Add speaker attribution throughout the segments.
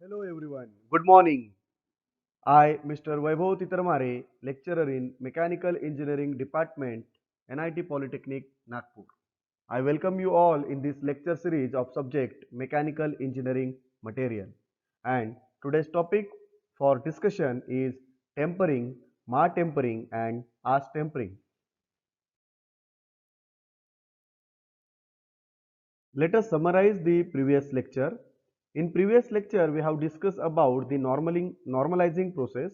Speaker 1: Hello everyone. Good morning. I, Mr. Vaibhav Titarmare, lecturer in Mechanical Engineering Department, NIT Polytechnic, Nagpur. I welcome you all in this lecture series of subject Mechanical Engineering Material. And today's topic for discussion is tempering, Ma tempering and As tempering. Let us summarize the previous lecture. In previous lecture, we have discussed about the normalizing process.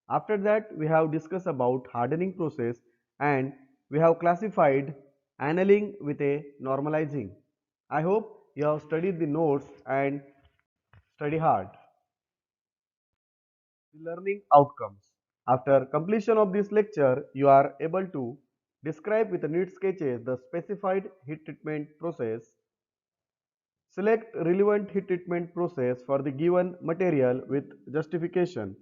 Speaker 1: After that, we have discussed about hardening process and we have classified annealing with a normalizing. I hope you have studied the notes and study hard. The learning outcomes. After completion of this lecture, you are able to describe with neat sketches the specified heat treatment process. Select relevant heat treatment process for the given material with justification.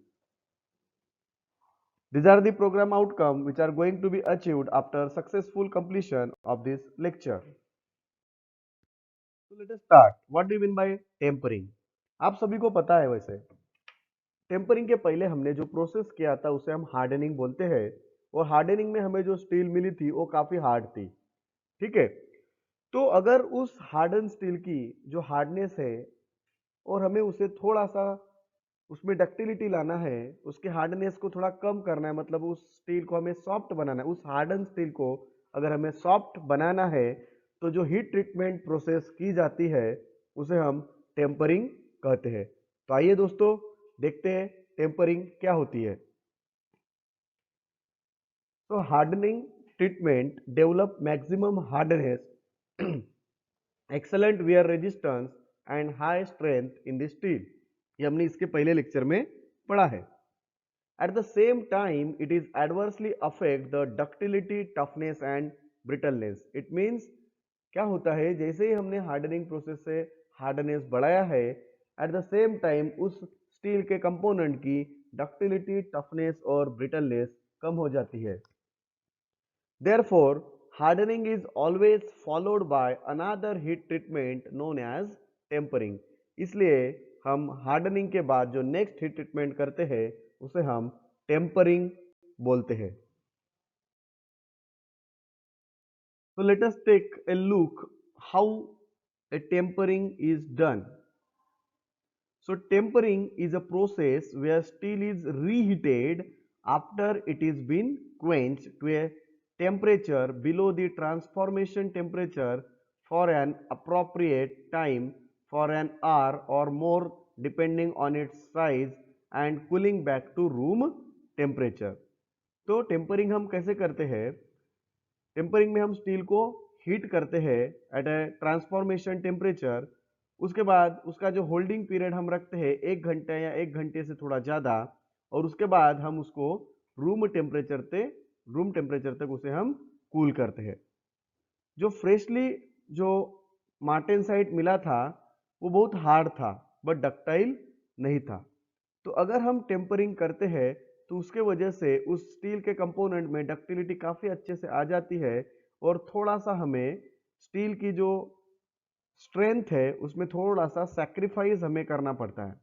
Speaker 1: These are the program outcomes which are going to be achieved after successful completion of this lecture. So let us start. What do you mean by tempering? आप सभी को पता है वैसे tampering के पहले हमने जो प्रोसेस किया था उसे हम हार्डनिंग बोलते हैं और हार्डनिंग में हमें जो स्टील मिली थी वो काफी हार्ड थी। ठीक है, तो अगर उस हार्डन स्टील की जो हार्डनेस है और हमें उसे थोड़ा सा उसमें डक्टिलिटी लाना है, उसके हार्डनेस को थोड़ा कम करना है, मतलब उस स्टील को हमें सॉफ्ट बनाना है, उस हार्डन स्टील को अगर हमें सॉफ्ट बनाना है तो जो हीट ट्रीटमेंट प्रोसेस की जाती है उसे हम टेम्परिंग कहते हैं। तो आइए दोस्तों देखते हैं टेम्परिंग क्या होती है। तो hardening treatment develop maximum hardness excellent wear resistance and high strength in the steel. ये हमने इसके पहले लेक्चर में पढ़ा है। At the same time, it is adversely affect the ductility, toughness and brittleness. It means क्या होता है, जैसे ही हमने हार्डनिंग प्रोसेस से हार्डनेस बढ़ाया है, एट द सेम टाइम उस स्टील के कंपोनेंट की डक्टिलिटी, टफनेस और ब्रिटलनेस कम हो जाती है। Therefore, hardening is always followed by another heat treatment known as tempering. इसलिए हम हार्डनिंग के बाद जो नेक्स्ट हीट ट्रीटमेंट करते हैं उसे हम टेम्परिंग बोलते हैं। So let us take a look how a tempering is done. So tempering is a process where steel is reheated after it is been quenched to a temperature below the transformation temperature for an appropriate time for an hour or more depending on its size and cooling back to room temperature. तो tampering हम कैसे करते हैं? Tampering में हम steel को heat करते हैं एट ए ट्रांसफॉर्मेशन टेम्परेचर। उसके बाद उसका जो होल्डिंग पीरियड हम रखते हैं 1 घंटे या 1 घंटे से थोड़ा ज़्यादा, और उसके बाद हम उसको रूम टेम्परेचर तक उसे हम कूल करते हैं। जो फ्रेशली जो मार्टेनसाइट मिला था वो बहुत हार्ड था बट डक्टाइल नहीं था। तो अगर हम टेम्परिंग करते हैं तो उसके वजह से उस स्टील के कंपोनेंट में डक्टिलिटी काफ़ी अच्छे से आ जाती है और थोड़ा सा हमें स्टील की जो स्ट्रेंथ है उसमें थोड़ा सा सैक्रिफाइस हमें करना पड़ता है।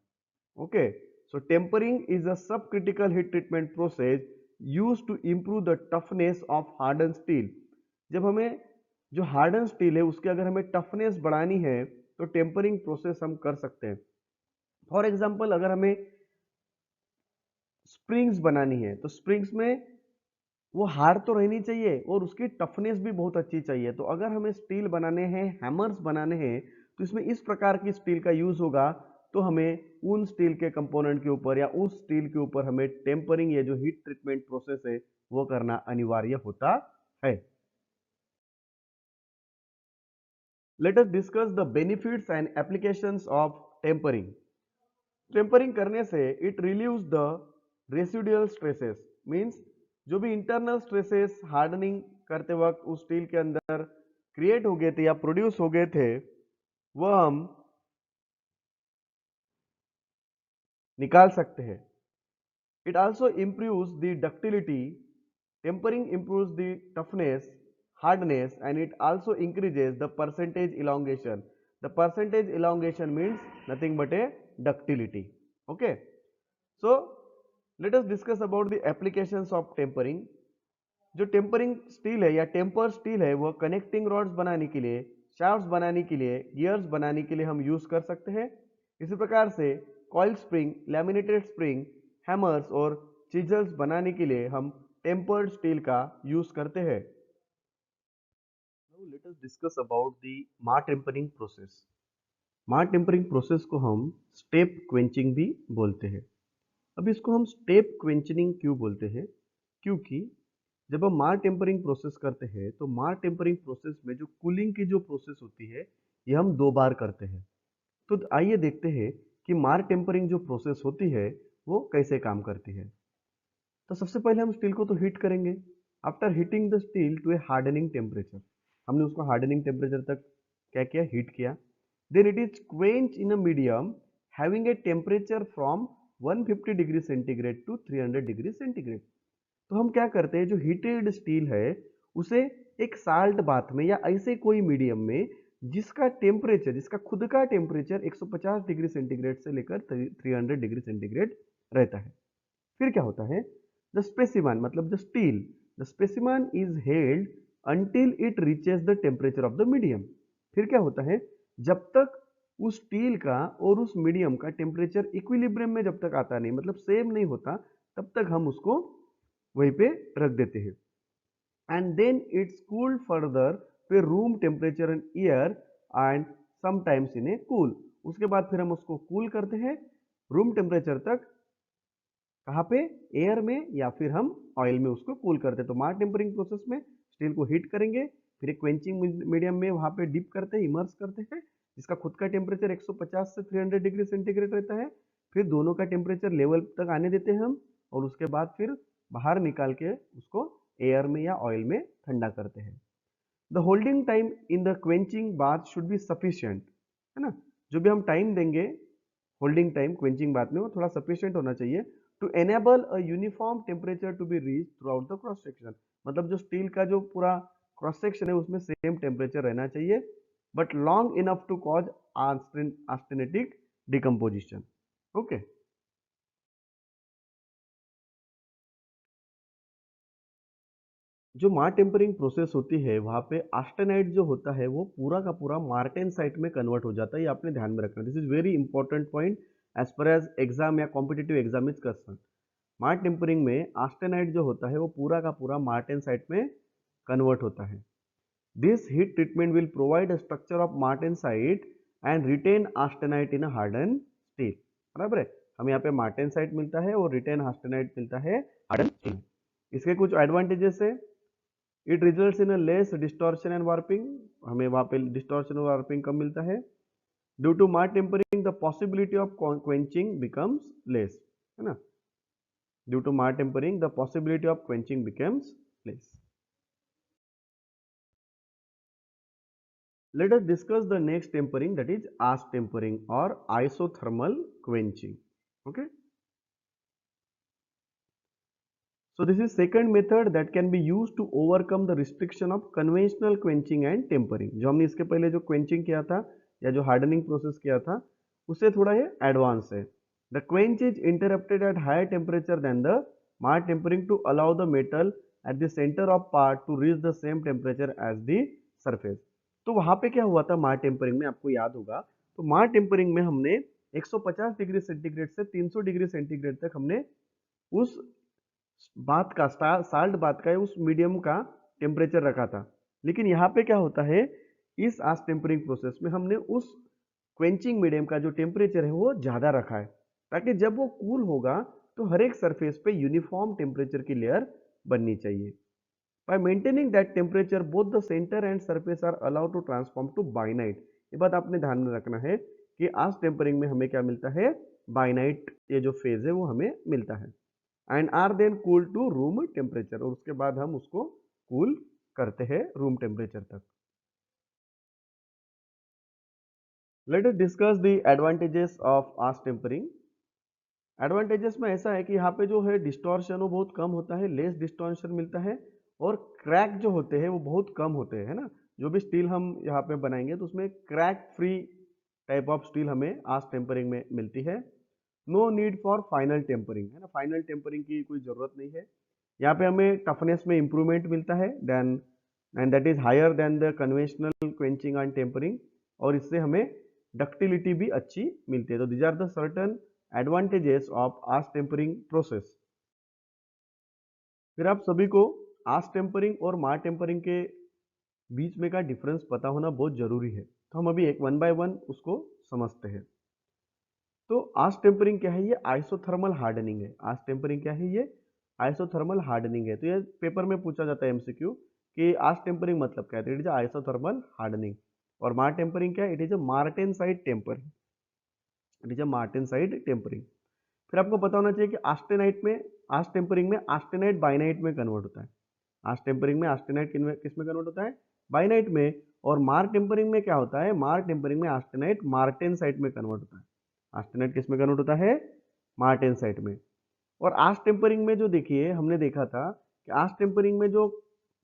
Speaker 1: Okay, so tempering is a subcritical heat treatment process use to improve the toughness of harden steel. जब हमें जो हार्डन स्टील है उसके अगर हमें टफनेस बढ़ानी है तो टेम्परिंग प्रोसेस हम कर सकते हैं। फॉर एग्जाम्पल अगर हमें स्प्रिंग्स बनानी है तो स्प्रिंग्स में वो हार्ड तो रहनी चाहिए और उसकी टफनेस भी बहुत अच्छी चाहिए। तो अगर हमें स्टील बनाने हैं, हैमर्स बनाने हैं, तो इसमें इस प्रकार की स्टील का यूज होगा। तो हमें उन स्टील के कंपोनेंट के ऊपर या उस स्टील के ऊपर हमें टेम्परिंग या जो हीट ट्रीटमेंट प्रोसेस है वो करना अनिवार्य होता है। Let us discuss the benefits and applications of tempering. Tempering करने से it relieves the residual stresses, means जो भी इंटरनल स्ट्रेसेस हार्डनिंग करते वक्त उस स्टील के अंदर क्रिएट हो गए थे या प्रोड्यूस हो गए थे वह हम निकाल सकते हैं। It also improves the ductility. Tempering improves the toughness, hardness and it also increases the percentage elongation. The percentage elongation means nothing but a ductility. Okay, so let us discuss about the applications of tempering. जो tampering steel है या temper steel है वो connecting rods बनाने के लिए, shafts बनाने के लिए, गियर्स बनाने के लिए हम यूज कर सकते हैं। इसी प्रकार से coil spring, laminated spring, hammers और चिजल्स बनाने के लिए हम टेम्पर्ड स्टील का यूज करते हैं। Now let us discuss about the मार टेम्परिंग प्रोसेस। मार टेम्परिंग प्रोसेस को हम स्टेप क्वेंचिंग भी बोलते हैं। अब इसको हम स्टेप क्वेंचनिंग क्यों बोलते हैं? क्योंकि जब हम मार टेम्परिंग प्रोसेस करते हैं तो मार टेम्परिंग प्रोसेस में जो कूलिंग की जो प्रोसेस होती है ये हम 2 बार करते हैं। तो आइए देखते हैं कि मार टेम्परिंग जो प्रोसेस होती है वो कैसे काम करती है। तो सबसे पहले हम स्टील को तो हीट करेंगे। After heating the steel to a hardening temperature, हमने उसको हार्डनिंग टेम्परेचर तक क्या किया, हीट किया। Then it is quench in a medium having a temperature from 150 degree centigrade to 300 degree centigrade. तो हम क्या करते हैं, जो हीटेड स्टील है उसे एक साल्ट बाथ में या ऐसे कोई मीडियम में जिसका टेम्परेचर, जिसका खुद का टेम्परेचर 150 डिग्री सेंटीग्रेड से लेकर 300 डिग्री सेंटीग्रेड रहता है। फिर क्या होता है, द स्पेसिमन मतलब the steel, the specimen is held until it reaches the temperature of the medium. फिर क्या होता है, जब तक उस स्टील का और उस मीडियम का टेम्परेचर इक्विलिब्रियम में जब तक आता नहीं, मतलब सेम नहीं होता, तब तक हम उसको वहीं पे रख देते हैं। And then it's cooled further पे room temperature in air and sometimes in a cool. उसके बाद फिर हम उसको कूल करते हैं रूम टेम्परेचर तक, कहाँ पे, एयर में, या फिर हम ऑयल में उसको कूल करते हैं। तो मार टेम्परिंग प्रोसेस में स्टील को हीट करेंगे, फिर एक क्वेंचिंग मीडियम में वहां पे डिप करते हैं, इमर्स करते हैं, जिसका खुद का टेम्परेचर 150 से 300 डिग्री सेंटीग्रेड रहता है। फिर दोनों का टेम्परेचर लेवल तक आने देते हैं हम, और उसके बाद फिर बाहर निकाल के उसको एयर में या ऑयल में ठंडा करते हैं। The holding time in the quenching bath should be sufficient, है ना। जो भी हम टाइम देंगे होल्डिंग टाइम क्वेंचिंग बाथ में, वो थोड़ा सफिशियंट होना चाहिए to enable a uniform temperature to be reach throughout the cross section. मतलब जो स्टील का जो पूरा क्रॉस सेक्शन है उसमें सेम टेम्परेचर रहना चाहिए, but long enough to cause austenitic decomposition. Okay, जो मार टेम्परिंग प्रोसेस होती है वहां पे आस्टेनाइट जो होता है वो पूरा का पूरा मार्टेनसाइट में कन्वर्ट हो जाता है। ये आपने ध्यान में रखना, this is very important point as far as exam या competitive exam is concern. Martempering में आस्टेनाइट जो होता है वो पूरा का पूरा मार्टेनसाइट में कन्वर्ट होता है। This heat treatment will provide a structure of martensite and retained austenite in hardened steel. बराबर है, हमें यहाँ पे मार्टेनसाइट मिलता है और रिटेन आस्टेनाइट मिलता है हार्डन स्टील। इसके कुछ एडवांटेजेस है, it results in a less distortion and warping, हमें वहां पे डिस्टॉर्शन और वार्पिंग कम मिलता है। Due to martempering the possibility of quenching becomes less, है ना। Due to martempering the possibility of quenching becomes less. Let us discuss the next tempering, that is ash tempering or isothermal quenching. Okay, so this is second method that can be used to overcome the restriction of conventional quenching and tempering. जो हमने इसके पहले जो quenching किया था या जो hardening process किया था उससे थोड़ा ये advance है। The quench is interrupted at higher temperature than the mar tempering to allow the metal at the center of part to reach the same temperature as the surface. तो वहां पे क्या हुआ था मार टेम्परिंग में, आपको याद होगा, तो मार टेम्परिंग में हमने 150 डिग्री सेंटीग्रेड से 300 डिग्री सेंटीग्रेड तक हमने उस बात का साल्ट बात का उस मीडियम का टेम्परेचर रखा था। लेकिन यहाँ पे क्या होता है, इस आस टेम्परिंग प्रोसेस में हमने उस क्वेंचिंग मीडियम का जो टेम्परेचर है वो ज्यादा रखा है, ताकि जब वो कूल होगा तो हर एक सरफेस पे यूनिफॉर्म टेम्परेचर की लेयर बननी चाहिए। By maintaining that temperature, both the center and surface are allowed to transform to बाइनाइट। ये बात आपने ध्यान में रखना है कि आस टेम्परिंग में हमें क्या मिलता है, बाइनाइट, ये जो फेज है वो हमें मिलता है। And are then cool to room temperature, और उसके बाद हम उसको कूल करते हैं रूम टेम्परेचर तक। Let us discuss the advantages of austempering. Advantages में ऐसा है कि यहाँ पे जो है डिस्टॉर्शन वो बहुत कम होता है, लेस डिस्टॉर्शन मिलता है, और क्रैक जो होते हैं वो बहुत कम होते हैं, है ना। जो भी स्टील हम यहाँ पे बनाएंगे तो उसमें crack free type of steel हमें आस्क टेम्परिंग में मिलती है। No need for final tempering, है ना, फाइनल टेम्परिंग की कोई ज़रूरत नहीं है। यहाँ पे हमें टफनेस में इंप्रूवमेंट मिलता है then and that is higher than the conventional quenching and tempering, और इससे हमें डक्टिलिटी भी अच्छी मिलती है। तो these are the certain advantages of austempering process. फिर आप सभी को आस्क टेम्परिंग और मार टेम्परिंग के बीच में का डिफरेंस पता होना बहुत जरूरी है। तो हम अभी एक वन बाय वन उसको समझते हैं। तो आस्क टेम्परिंग क्या है? ये आइसोथर्मल हार्डनिंग है। आस्क टेम्परिंग क्या है? ये आइसोथर्मल हार्डनिंग है। तो ये पेपर में पूछा जाता है एमसीक्यू कि आस्क टेम्परिंग मतलब क्या है? It is isothermal hardening. और मार टेम्परिंग क्या है? It is a martensite tempering. It is a martensite tempering. फिर आपको पता होना चाहिए कि आस्टेनाइट में, आस्क टेम्परिंग में आस्टेनाइट बाइनाइट में कन्वर्ट होता है। आस्क टेम्परिंग में आस्टेनाइट किस में कन्वर्ट होता है? बाइनाइट में। और मार टेम्परिंग में क्या होता है? मार टेम्परिंग में आस्टेनाइट मार्टेनसाइट में कन्वर्ट होता है। आस्टेनाइट किस में कन्वर्ट होता है? मार्टेनसाइट में। और आस्क टेम्परिंग में जो देखिए हमने देखा था कि आस्क टेम्परिंग में जो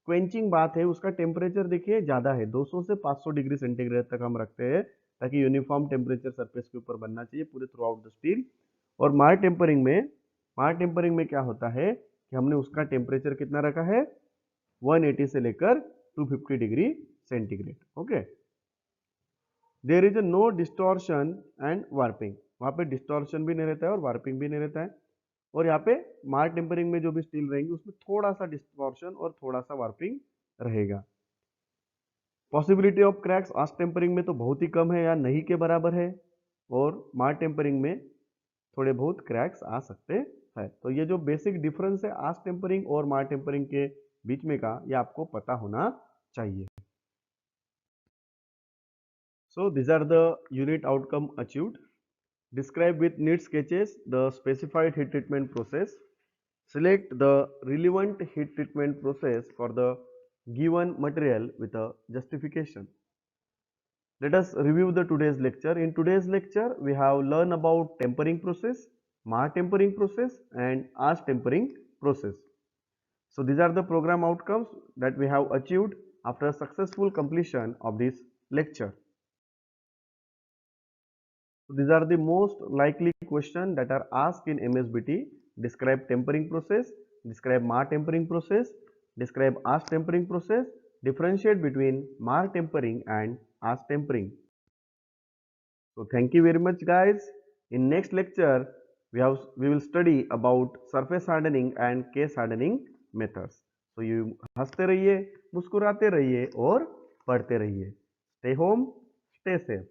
Speaker 1: क्वेंचिंग बात है उसका टेम्परेचर देखिए ज़्यादा है, 200 से 500 डिग्री सेंटीग्रेड तक हम रखते हैं ताकि यूनिफॉर्म टेम्परेचर सरफेस के ऊपर बनना चाहिए पूरे थ्रू आउट द स्टील। और मार टेम्परिंग में क्या होता है कि हमने उसका टेम्परेचर कितना रखा है? 180 से लेकर 250 degree centigrade. Okay, there is no distortion and warping. वहाँ पे डिस्टॉर्शन भी नहीं रहता है और वार्पिंग भी नहीं रहता है। और यहाँ पे मार टेम्परिंग में जो भी स्टील रहेंगी उसमें थोड़ा सा डिस्टॉर्शन और थोड़ा सा वार्पिंग रहेगा। Possibility of cracks austempering में तो बहुत ही कम है या नहीं के बराबर है, और मार टेम्परिंग में थोड़े बहुत क्रैक्स आ सकते हैं। तो ये जो बेसिक डिफरेंस है आस्क टेम्परिंग और मार टेम्परिंग के बीच में का, ये आपको पता होना चाहिए। So these are the unit outcome achieved. Describe with neat sketches the specified heat treatment process. Select the relevant heat treatment process for the given material with a justification. Let us review the today's lecture. In today's lecture, we have learned about tempering process, Mahr tempering process and Asch tempering process. So these are the program outcomes that we have achieved after successful completion of this lecture. So these are the most likely questions that are asked in MSBT. Describe tempering process, describe Mahr tempering process, describe Asch tempering process, differentiate between Mahr tempering and Asch tempering. So thank you very much guys. In next lecture, we will study about surface hardening and case hardening methods. So you हंसते रहिए, मुस्कुराते रहिए और पढ़ते रहिए. Stay home, stay safe.